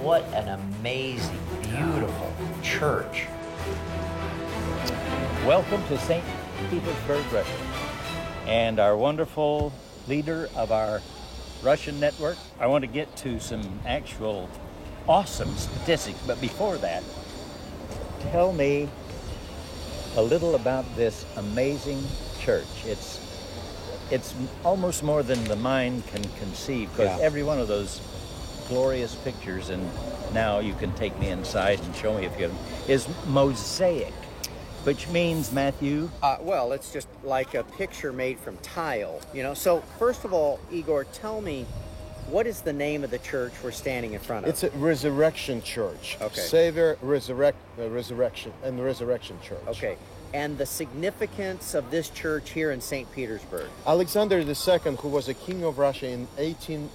what an amazing, beautiful church. Welcome to St. Petersburg, Russia. And our wonderful leader of our Russian network. I want to get to some actual awesome statistics, but before that, tell me a little about this amazing church. It's almost more than the mind can conceive, because every one of those glorious pictures, and now you can take me inside and show me if you is mosaic, which means, Matthew? Well, it's just like a picture made from tile, you know. So first of all, Igor, tell me, what is the name of the church we're standing in front of? It's a Resurrection Church. Okay. Savior Resurrection Church. Okay. And the significance of this church here in St. Petersburg? Alexander II, who was a king of Russia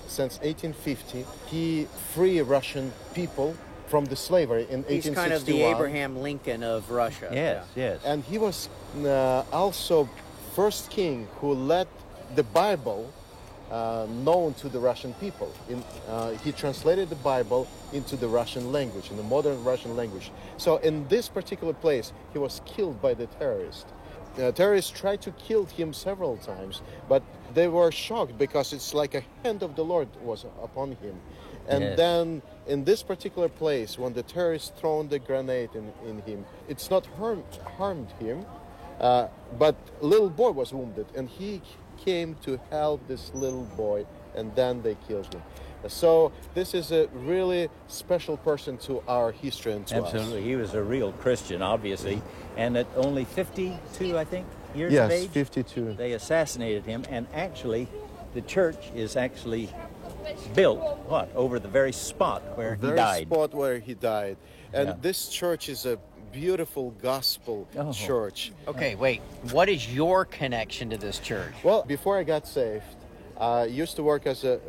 since 1850, he freed Russian people from the slavery in 1861. He's kind of the Abraham Lincoln of Russia. Yes. And he was also first king who let the Bible known to the Russian people. He translated the Bible into the Russian language, in the modern Russian language. So in this particular place, he was killed by the terrorists. Terrorists tried to kill him several times, but they were shocked because it's like a hand of the Lord was upon him. And then in this particular place, when the terrorists thrown the grenade in him, it's not harmed him, but little boy was wounded, and he came to help this little boy, and then they killed him. So this is a really special person to our history and to us. Absolutely. He was a real Christian, obviously, and at only 52, I think, years of age, 52. They assassinated him, and actually the church is actually built, over the very spot where he died. Spot where he died. And this church is a beautiful gospel church. Okay, wait. What is your connection to this church? Well, before I got saved, I used to work as a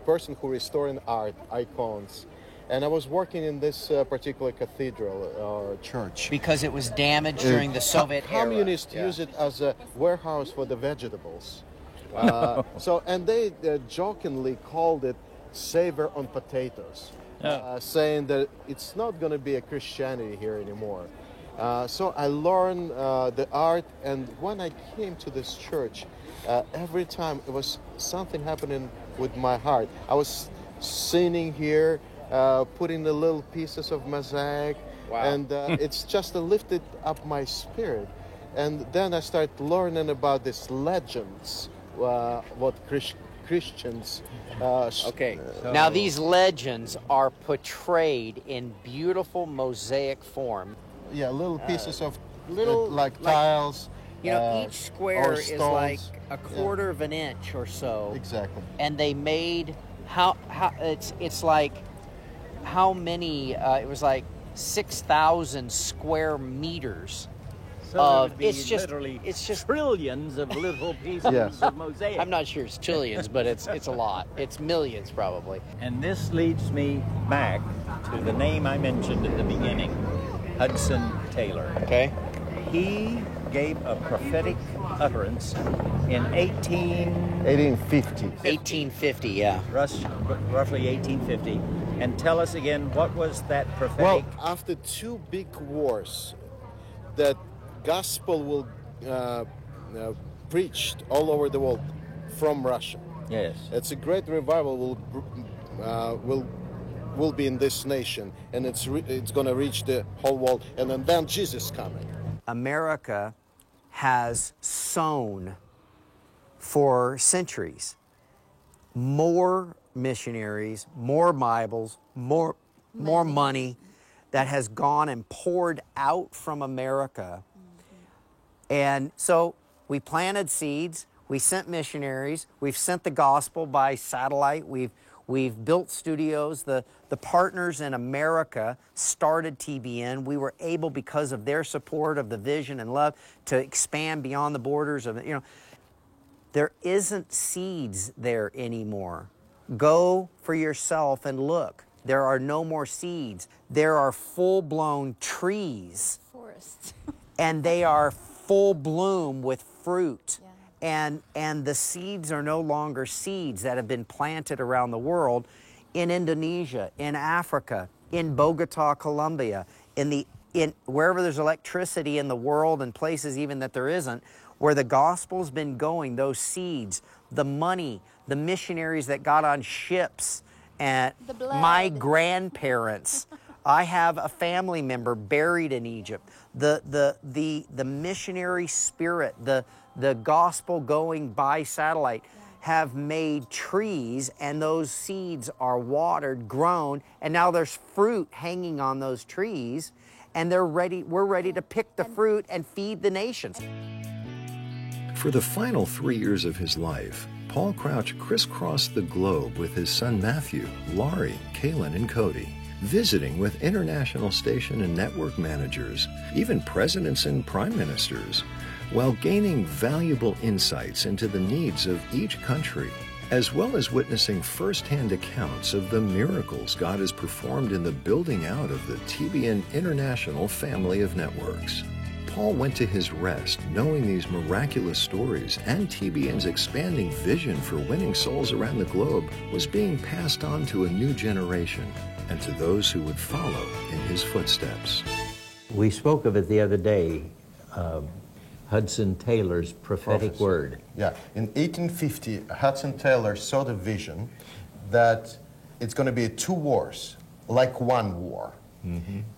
person who restoring art, icons. And I was working in this particular cathedral or church. Because it was damaged during the Soviet era. Communists use it as a warehouse for the vegetables. And they jokingly called it Savor on Potatoes. Saying that it's not going to be a Christianity here anymore. So I learned the art, and when I came to this church, every time it was something happening with my heart. I was singing here, putting the little pieces of mosaic, and it's just lifted up my spirit. And then I started learning about these legends, what Christians. Now these legends are portrayed in beautiful mosaic form. Yeah, little pieces of like tiles. You know, each square is stones. like a quarter of an inch or so. Exactly. And they made how it's like how many? It was like 6,000 square meters. So it's just trillions of little pieces of mosaic. I'm not sure it's trillions, but it's a lot. It's millions probably. And this leads me back to the name I mentioned at the beginning, Hudson Taylor. Okay. He gave a prophetic utterance in 1850. 1850, yeah. Roughly 1850. And tell us again, what was that prophetic? Well, after two big wars, that gospel will preached all over the world from Russia. Yes. It's a great revival will be in this nation, and it's going to reach the whole world, and then Jesus coming. America has sown for centuries more missionaries, more Bibles, more money that has gone and poured out from America. And so we planted seeds, we sent missionaries, we've sent the gospel by satellite, we've built studios. The partners in America started TBN. We were able, because of their support of the vision and love, to expand beyond the borders of, there isn't seeds there anymore. Go for yourself and look. There are no more seeds. There are full-blown trees. Forests. And they are full bloom with fruit. Yeah. And the seeds are no longer seeds that have been planted around the world in Indonesia, in Africa, in Bogota, Colombia, in wherever there's electricity in the world and places even that there isn't, where the gospel's been going, those seeds, the money, the missionaries that got on ships, and The blood. my grandparents. I have a family member buried in Egypt. The missionary spirit, the gospel going by satellite have made trees, and those seeds are watered, grown, and now there's fruit hanging on those trees, and we're ready to pick the fruit and feed the nations. For the final 3 years of his life, Paul Crouch crisscrossed the globe with his son Matthew, Laurie, Kaylin, and Cody, visiting with international station and network managers, even presidents and prime ministers, while gaining valuable insights into the needs of each country, as well as witnessing firsthand accounts of the miracles God has performed in the building out of the TBN International family of networks. Paul went to his rest knowing these miraculous stories and TBN's expanding vision for winning souls around the globe was being passed on to a new generation and to those who would follow in his footsteps. We spoke of it the other day, Hudson Taylor's prophetic Prophecy. word. Yeah, in 1850, Hudson Taylor saw the vision that it's going to be 2 wars, like one war.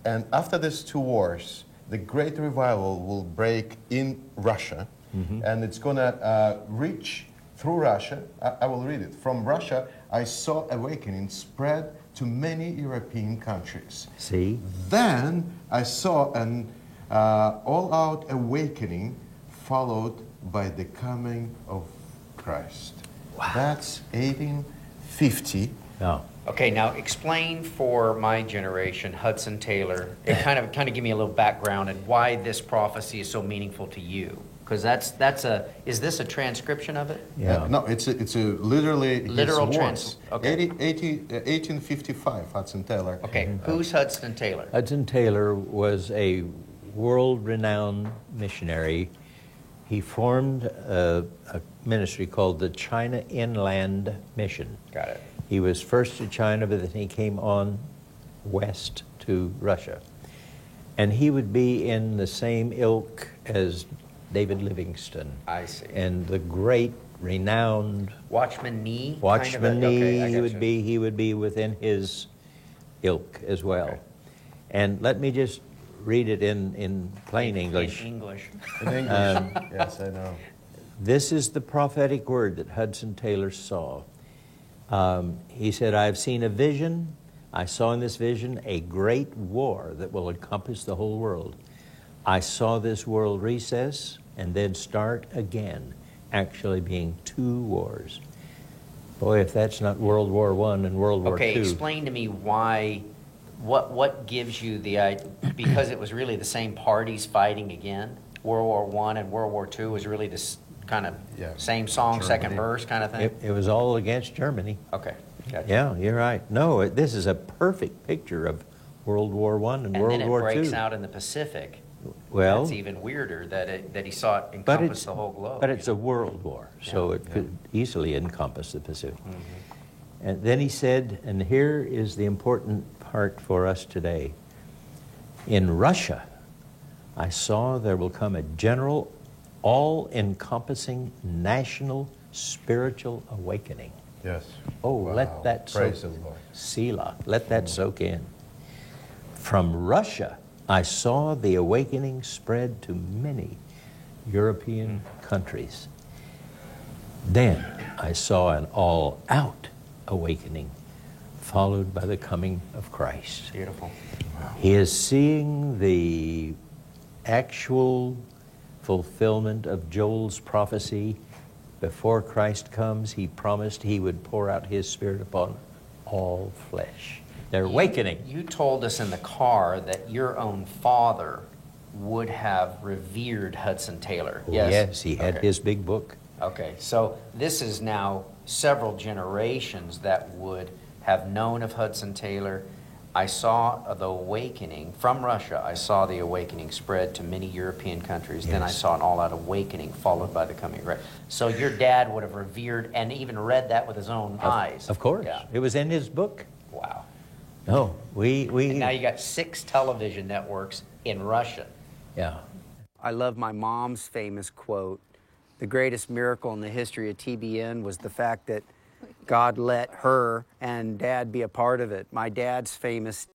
And after these 2 wars, the great revival will break in Russia, and it's going to reach through Russia. I will read it. From Russia, I saw awakening spread to many European countries. See? Then I saw an all-out awakening followed by the coming of Christ. Wow. That's 1850. No. Okay, now explain for my generation, Hudson Taylor, and kind of give me a little background and why this prophecy is so meaningful to you. Because is this a transcription of it? Yeah. No, it's a literally Literal his trans- words. okay. 1855, Hudson Taylor. Okay, who's Hudson Taylor? Hudson Taylor was a world-renowned missionary. He formed a ministry called the China Inland Mission. Got it. He was first to China, but then he came on west to Russia. And he would be in the same ilk as David Livingstone. I see. And the great, renowned Watchman Nee? Watchman Nee, Okay, I he would be within his ilk as well. Okay. And let me just read it in plain English. In English. In English. Yes, I know. This is the prophetic word that Hudson Taylor saw. He said, I have seen a vision. I saw in this vision a great war that will encompass the whole world. I saw this world recess and then start again, actually being 2 wars. Boy, if that's not World War I and World War II. Okay, explain to me why, what gives you the idea, because it was really the same parties fighting again? World War I and World War II was really this kind of same song, second verse kind of thing? It was all against Germany. Okay, gotcha. Yeah, you're right. No, this is a perfect picture of World War I and World And then it War II. breaks out in the Pacific. Well, That's even weirder that he saw it but encompass it's the whole globe. But it's a world war, so it could easily encompass the Pacific. And then he said, and here is the important part for us today. In Russia, I saw there will come a general, all-encompassing national spiritual awakening. Yes. Oh, Wow. let that Praise soak. the Lord. Selah, let that soak in. From Russia, I saw the awakening spread to many European countries. Then I saw an all-out awakening, followed by the coming of Christ. Beautiful. He is seeing the actual fulfillment of Joel's prophecy. Before Christ comes, he promised he would pour out his Spirit upon all flesh. They're awakening. You told us in the car that your own father would have revered Hudson Taylor. Yes, he had Okay. his big book. Okay, so this is now several generations that would have known of Hudson Taylor. I saw the awakening from Russia. I saw the awakening spread to many European countries. Then I Yes. saw an all-out awakening followed by the coming of Christ. So your dad would have revered and even read that with his own eyes. Of course. Yeah. It was in his book. Wow. No, we And now you got 6 television networks in Russia. yeah. I love my mom's famous quote. The greatest miracle in the history of TBN was the fact that God let her and Dad be a part of it. My dad's famous